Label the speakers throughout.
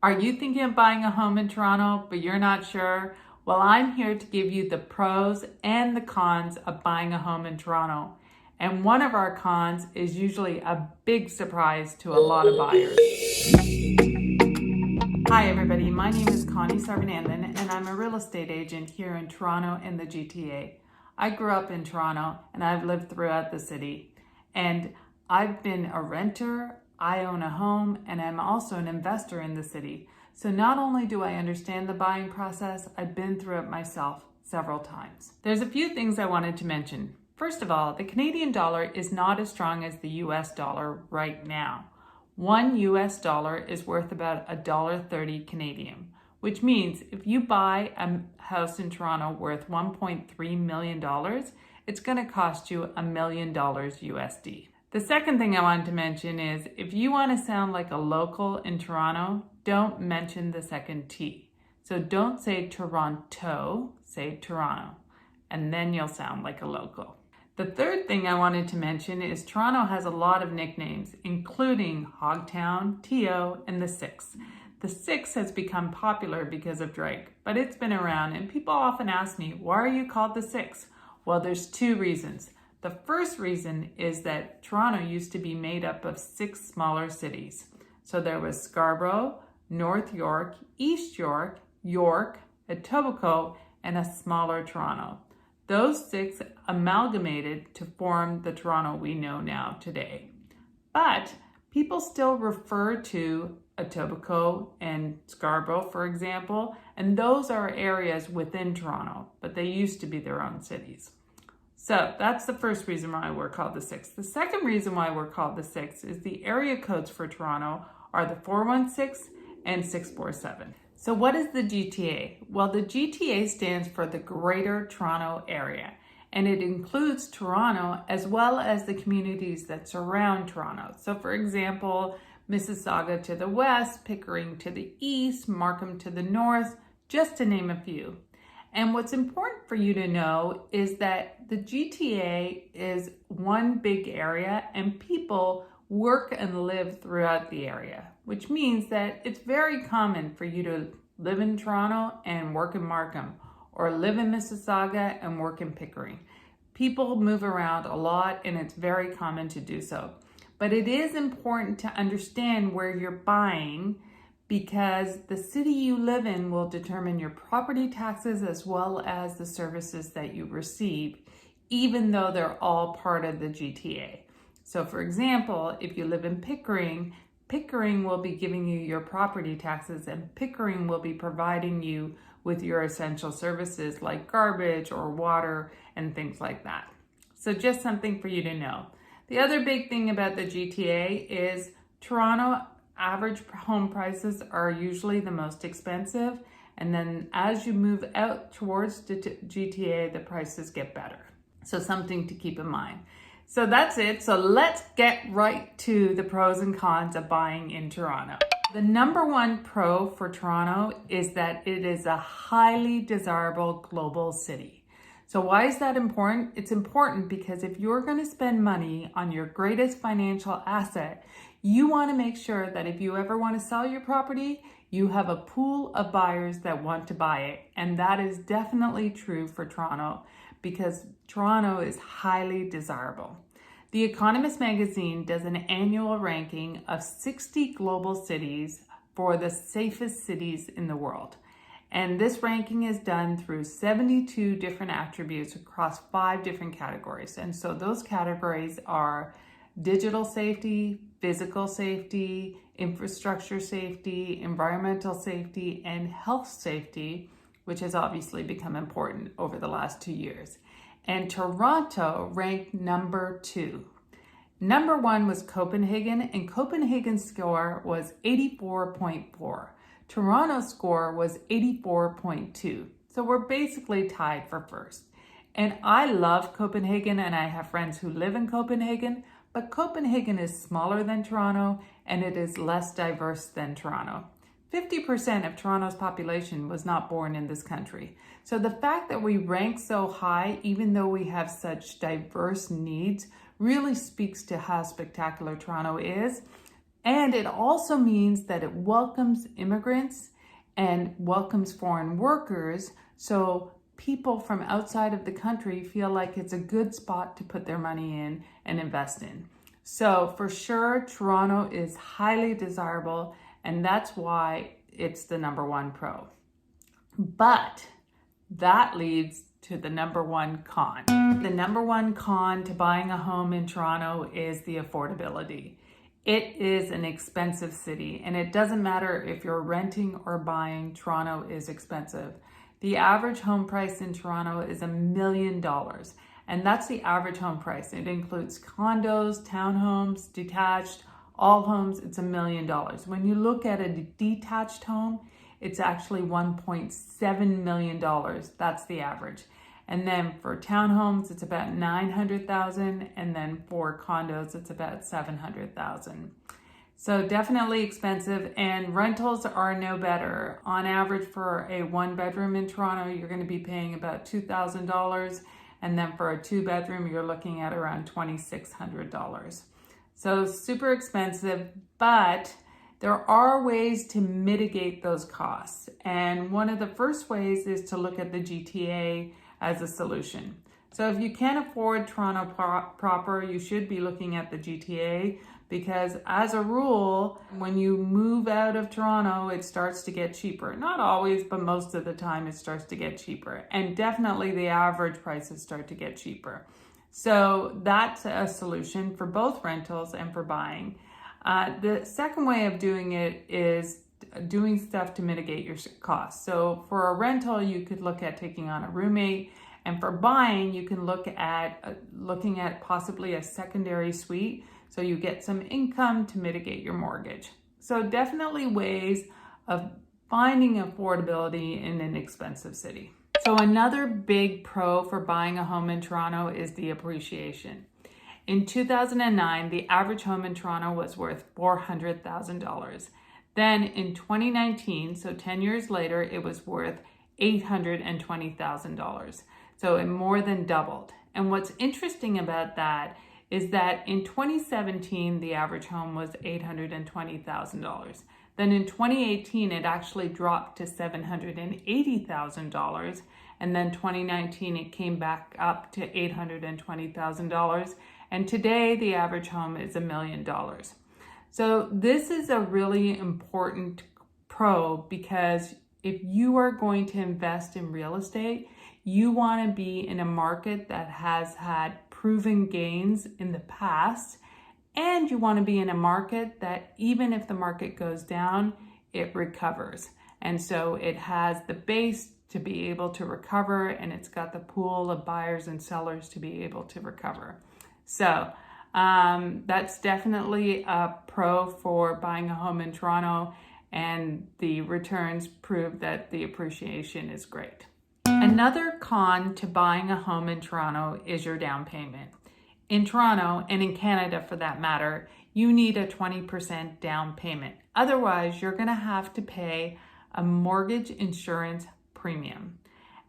Speaker 1: Are you thinking of buying a home in Toronto, but you're not sure? Well, I'm here to give you the pros and the cons of buying a home in Toronto. And one of our cons is usually a big surprise to a lot of buyers. Hi everybody, my name is Connie Sarvanandan and I'm a real estate agent here in Toronto and the GTA. I grew up in Toronto and I've lived throughout the city. And I've been a renter, I own a home, and I'm also an investor in the city. So not only do I understand the buying process, I've been through it myself several times. There's a few things I wanted to mention. First of all, the Canadian dollar is not as strong as the US dollar right now. One US dollar is worth about $1.30 Canadian, which means if you buy a house in Toronto worth $1.3 million, it's going to cost you $1 million USD. The second thing I wanted to mention is if you want to sound like a local in Toronto, don't mention the second T. So don't say Toronto, say Toronto, and then you'll sound like a local. The third thing I wanted to mention is Toronto has a lot of nicknames, including Hogtown, TO, and the Six. The Six has become popular because of Drake, but it's been around and people often ask me, why are you called the Six? Well, there's two reasons. The first reason is that Toronto used to be made up of 6 smaller cities. So there was Scarborough, North York, East York, York, Etobicoke, and a smaller Toronto. Those 6 amalgamated to form the Toronto we know now today. But people still refer to Etobicoke and Scarborough, for example, and those are areas within Toronto, but they used to be their own cities. So that's the first reason why we're called the Six. The second reason why we're called the Six is the area codes for Toronto are the 416 and 647. So what is the GTA? Well, the GTA stands for the Greater Toronto Area, and it includes Toronto as well as the communities that surround Toronto. So for example, Mississauga to the west, Pickering to the east, Markham to the north, just to name a few. And what's important for you to know is that the GTA is one big area and people work and live throughout the area, which means that it's very common for you to live in Toronto and work in Markham, or live in Mississauga and work in Pickering. People move around a lot and it's very common to do so. But it is important to understand where you're buying, because the city you live in will determine your property taxes as well as the services that you receive, even though they're all part of the GTA. So for example, if you live in Pickering, Pickering will be giving you your property taxes and Pickering will be providing you with your essential services like garbage or water and things like that. So just something for you to know. The other big thing about the GTA is Toronto average home prices are usually the most expensive, and then as you move out towards the GTA, the prices get better. So something to keep in mind. So that's it. So let's get right to the pros and cons of buying in Toronto. The number one pro for Toronto is that it is a highly desirable global city. So why is that important? It's important because if you're going to spend money on your greatest financial asset, you want to make sure that if you ever want to sell your property, you have a pool of buyers that want to buy it. And that is definitely true for Toronto because Toronto is highly desirable. The Economist magazine does an annual ranking of 60 global cities for the safest cities in the world. And this ranking is done through 72 different attributes across 5 different categories. And so those categories are digital safety, physical safety, infrastructure safety, environmental safety, and health safety, which has obviously become important over the last 2 years. And Toronto ranked number 2. Number 1 was Copenhagen, and Copenhagen's score was 84.4. Toronto's score was 84.2. So we're basically tied for first. And I love Copenhagen, and I have friends who live in Copenhagen, but Copenhagen is smaller than Toronto and it is less diverse than Toronto. 50% of Toronto's population was not born in this country. So the fact that we rank so high, even though we have such diverse needs, really speaks to how spectacular Toronto is. And it also means that it welcomes immigrants and welcomes foreign workers. So people from outside of the country feel like it's a good spot to put their money in and invest in. So for sure, Toronto is highly desirable, and that's why it's the number one pro. But that leads to the number one con. The number one con to buying a home in Toronto is the affordability. It is an expensive city, and it doesn't matter if you're renting or buying, Toronto is expensive. The average home price in Toronto is $1 million, and that's the average home price. It includes condos, townhomes, detached, all homes, it's $1 million. When you look at a detached home, it's actually $1.7 million. That's the average. And then for townhomes, it's about $900,000. And then for condos, it's about $700,000. So definitely expensive, and rentals are no better. On average, for a 1-bedroom in Toronto, you're going to be paying about $2,000. And then for a 2-bedroom, you're looking at around $2,600. So super expensive, but there are ways to mitigate those costs. And one of the first ways is to look at the GTA as a solution. So if you can't afford Toronto proper, you should be looking at the GTA, because as a rule, when you move out of Toronto, it starts to get cheaper. Not always, but most of the time it starts to get cheaper. And definitely the average prices start to get cheaper. So that's a solution for both rentals and for buying. The second way of doing it is doing stuff to mitigate your costs. So for a rental, you could look at taking on a roommate, and for buying, you can look at looking at possibly a secondary suite, so you get some income to mitigate your mortgage. So definitely ways of finding affordability in an expensive city. So another big pro for buying a home in Toronto is the appreciation. In 2009, the average home in Toronto was worth $400,000. Then in 2019, so 10 years later, it was worth $820,000. So it more than doubled. And what's interesting about that is that in 2017, the average home was $820,000. Then in 2018, it actually dropped to $780,000. And then 2019, it came back up to $820,000. And today, the average home is $1 million. So this is a really important pro, because if you are going to invest in real estate, you want to be in a market that has had proven gains in the past, and you want to be in a market that even if the market goes down, it recovers. And so it has the base to be able to recover, and it's got the pool of buyers and sellers to be able to recover. So that's definitely a pro for buying a home in Toronto, and the returns prove that the appreciation is great. Another con to buying a home in Toronto is your down payment. In Toronto, and in Canada for that matter, you need a 20% down payment. Otherwise, you're going to have to pay a mortgage insurance premium.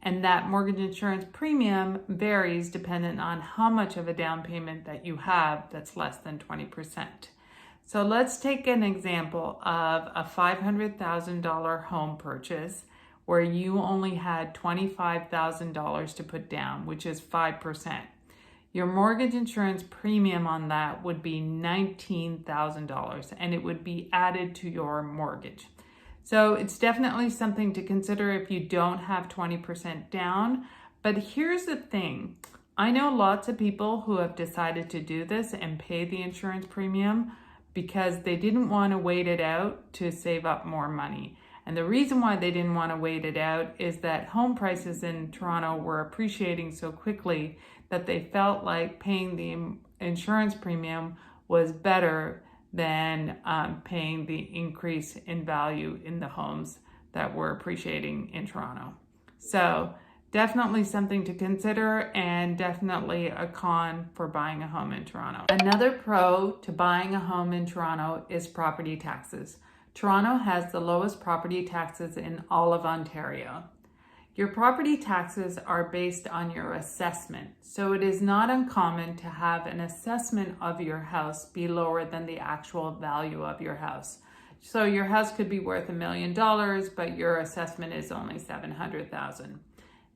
Speaker 1: And that mortgage insurance premium varies dependent on how much of a down payment that you have that's less than 20%. So let's take an example of a $500,000 home purchase where you only had $25,000 to put down, which is 5%. Your mortgage insurance premium on that would be $19,000, and it would be added to your mortgage. So it's definitely something to consider if you don't have 20% down. But here's the thing. I know lots of people who have decided to do this and pay the insurance premium because they didn't want to wait it out to save up more money. And the reason why they didn't want to wait it out is that home prices in Toronto were appreciating so quickly that they felt like paying the insurance premium was better than paying the increase in value in the homes that were appreciating in Toronto. So definitely something to consider, and definitely a con for buying a home in Toronto. Another pro to buying a home in Toronto is property taxes. Toronto has the lowest property taxes in all of Ontario. Your property taxes are based on your assessment. So it is not uncommon to have an assessment of your house be lower than the actual value of your house. So your house could be worth $1 million, but your assessment is only $700,000.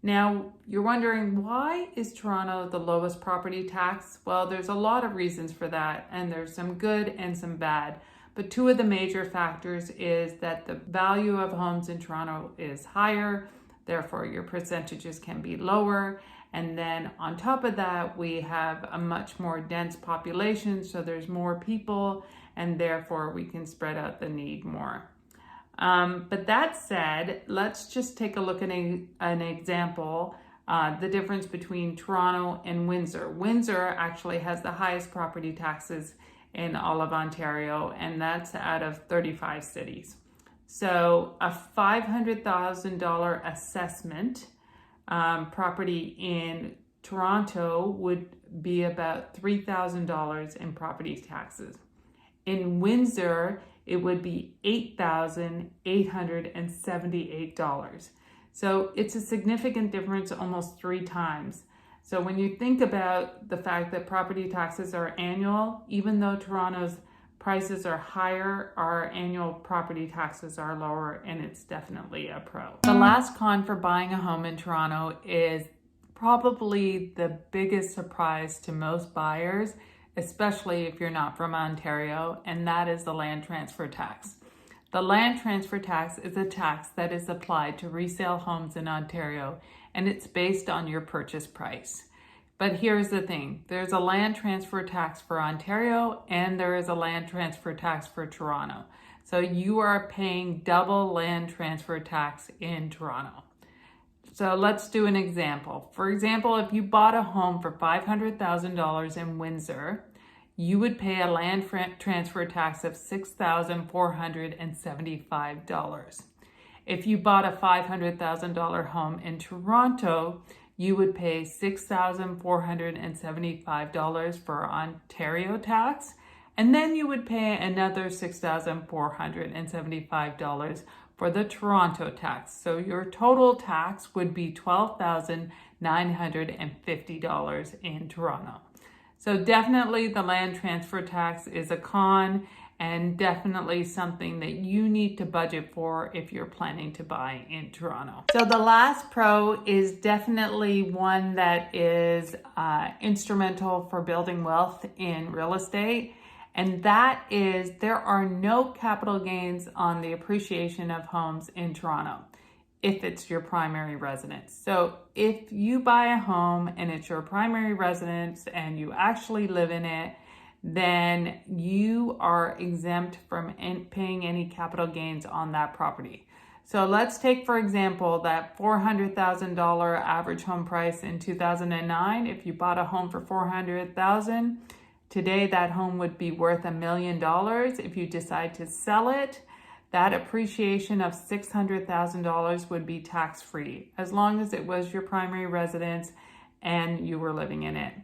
Speaker 1: Now, you're wondering, why is Toronto the lowest property tax? Well, there's a lot of reasons for that, and there's some good and some bad. But two of the major factors is that the value of homes in Toronto is higher, therefore your percentages can be lower. And then on top of that, we have a much more dense population, so there's more people, and therefore we can spread out the need more. But that said, let's just take a look at an example, the difference between Toronto and Windsor. Windsor actually has the highest property taxes in all of Ontario, and that's out of 35 cities. So a $500,000 assessment property in Toronto would be about $3,000 in property taxes. In Windsor, it would be $8,878. So it's a significant difference, almost 3 times. So when you think about the fact that property taxes are annual, even though Toronto's prices are higher, our annual property taxes are lower, and it's definitely a pro. The last con for buying a home in Toronto is probably the biggest surprise to most buyers, especially if you're not from Ontario, and that is the land transfer tax. The land transfer tax is a tax that is applied to resale homes in Ontario, and it's based on your purchase price. But here's the thing, there's a land transfer tax for Ontario, and there is a land transfer tax for Toronto. So you are paying double land transfer tax in Toronto. So let's do an example. For example, if you bought a home for $500,000 in Windsor, you would pay a land transfer tax of $6,475. If you bought a $500,000 home in Toronto, you would pay $6,475 for Ontario tax, and then you would pay another $6,475 for the Toronto tax. So your total tax would be $12,950 in Toronto. So definitely the land transfer tax is a con, and definitely something that you need to budget for if you're planning to buy in Toronto. So the last pro is definitely one that is instrumental for building wealth in real estate. And that is, there are no capital gains on the appreciation of homes in Toronto if it's your primary residence. So if you buy a home and it's your primary residence and you actually live in it, then you are exempt from paying any capital gains on that property. So let's take, for example, that $400,000 average home price in 2009. If you bought a home for $400,000, today that home would be worth $1 million. If you decide to sell it, that appreciation of $600,000 would be tax-free, as long as it was your primary residence and you were living in it.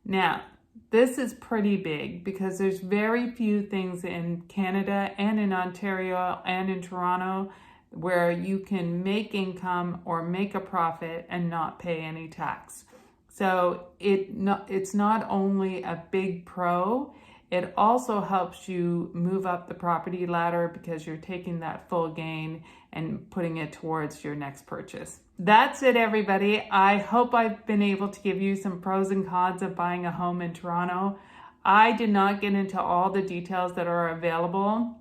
Speaker 1: Now, this is pretty big because there's very few things in Canada and in Ontario and in Toronto where you can make income or make a profit and not pay any tax. So it's not only a big pro, it also helps you move up the property ladder because you're taking that full gain and putting it towards your next purchase. That's it, everybody. I hope I've been able to give you some pros and cons of buying a home in Toronto. I did not get into all the details that are available.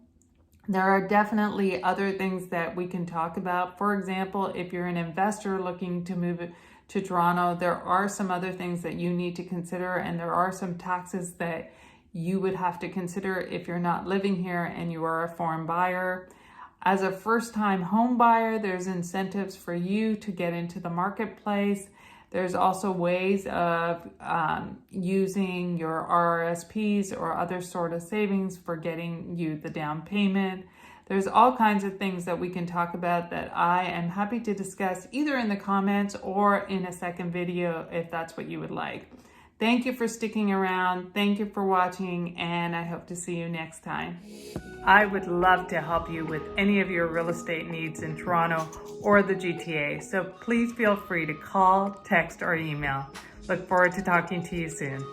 Speaker 1: There are definitely other things that we can talk about. For example, if you're an investor looking to move to Toronto, there are some other things that you need to consider, and there are some taxes that you would have to consider if you're not living here and you are a foreign buyer. As a first-time home buyer, there's incentives for you to get into the marketplace. There's also ways of using your RRSPs or other sort of savings for getting you the down payment. There's all kinds of things that we can talk about that I am happy to discuss either in the comments or in a second video if that's what you would like. Thank you for sticking around. Thank you for watching, and I hope to see you next time. I would love to help you with any of your real estate needs in Toronto or the GTA, so please feel free to call, text, or email. Look forward to talking to you soon.